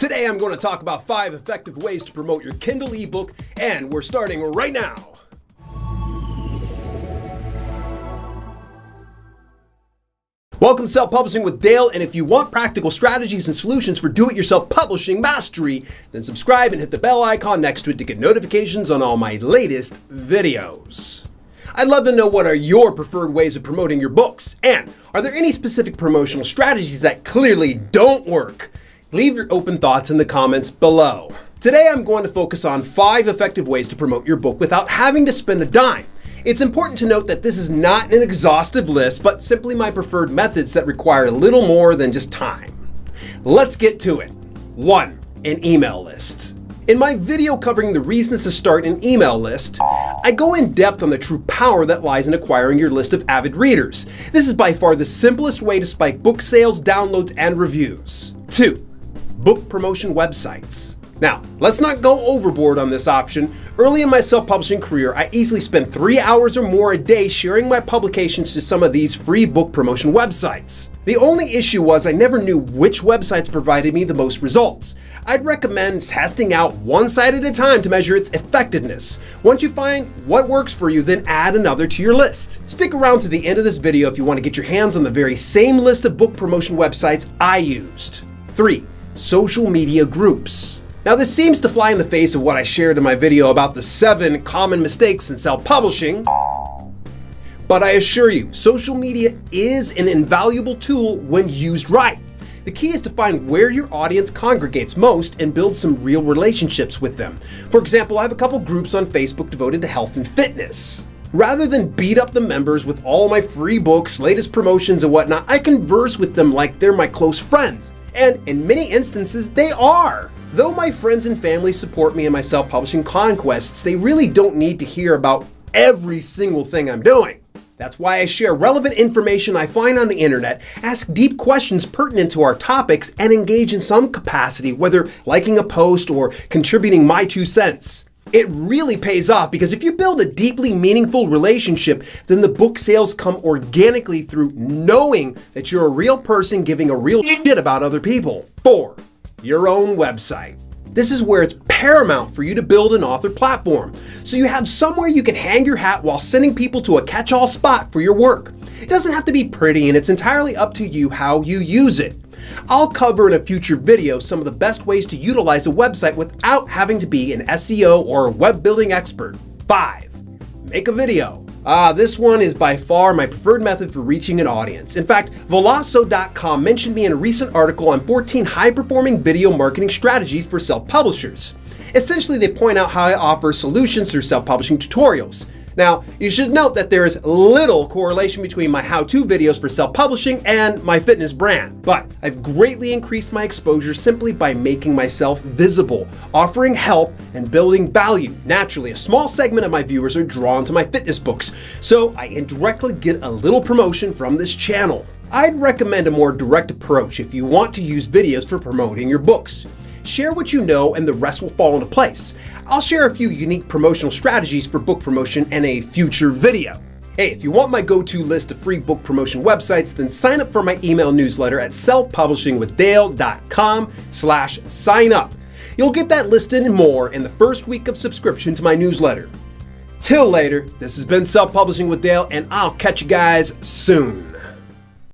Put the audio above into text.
Today I'm going to talk about 5 effective ways to promote your Kindle ebook, and we're starting right now. Welcome to Self-Publishing with Dale, and if you want practical strategies and solutions for do-it-yourself publishing mastery, then subscribe and hit the bell icon next to it to get notifications on all my latest videos. I'd love to know what are your preferred ways of promoting your books, and are there any specific promotional strategies that clearly don't work? Leave your open thoughts in the comments below. Today I'm going to focus on 5 effective ways to promote your book without having to spend a dime. It's important to note that this is not an exhaustive list, but simply my preferred methods that require a little more than just time. Let's get to it. 1. An email list. In my video covering the reasons to start an email list, I go in depth on the true power that lies in acquiring your list of avid readers. This is by far the simplest way to spike book sales, downloads, and reviews. 2. Book promotion websites. Now, let's not go overboard on this option. Early in my self-publishing career, I easily spent 3 hours or more a day sharing my publications to some of these free book promotion websites. The only issue was I never knew which websites provided me the most results. I'd recommend testing out one site at a time to measure its effectiveness. Once you find what works for you, then add another to your list. Stick around to the end of this video if you want to get your hands on the very same list of book promotion websites I used. 3. Social media groups. Now, this seems to fly in the face of what I shared in my video about the 7 common mistakes in self-publishing, but I assure you, social media is an invaluable tool when used right. The key is to find where your audience congregates most and build some real relationships with them. For example, I have a couple groups on Facebook devoted to health and fitness. Rather than beat up the members with all my free books, latest promotions, and whatnot, I converse with them like they're my close friends. And in many instances, they are. Though my friends and family support me in my self-publishing conquests, they really don't need to hear about every single thing I'm doing. That's why I share relevant information I find on the internet, ask deep questions pertinent to our topics, and engage in some capacity, whether liking a post or contributing my 2 cents. It really pays off because if you build a deeply meaningful relationship, then the book sales come organically through knowing that you're a real person giving a real shit about other people. 4. Your own website. This is where it's paramount for you to build an author platform, so you have somewhere you can hang your hat while sending people to a catch-all spot for your work. It doesn't have to be pretty, and it's entirely up to you how you use it. I'll cover in a future video some of the best ways to utilize a website without having to be an SEO or web building expert. 5. Make a video. This one is by far my preferred method for reaching an audience. In fact, Veloso.com mentioned me in a recent article on 14 high-performing video marketing strategies for self-publishers. Essentially, they point out how I offer solutions through self-publishing tutorials. Now, you should note that there is little correlation between my how-to videos for self-publishing and my fitness brand, but I've greatly increased my exposure simply by making myself visible, offering help, and building value. Naturally, a small segment of my viewers are drawn to my fitness books, so I indirectly get a little promotion from this channel. I'd recommend a more direct approach if you want to use videos for promoting your books. Share what you know and the rest will fall into place. I'll share a few unique promotional strategies for book promotion in a future video. Hey, if you want my go-to list of free book promotion websites, then sign up for my email newsletter at selfpublishingwithdale.com/sign up. You'll get that listed and more in the first week of subscription to my newsletter. Till later, this has been Self-Publishing with Dale, and I'll catch you guys soon.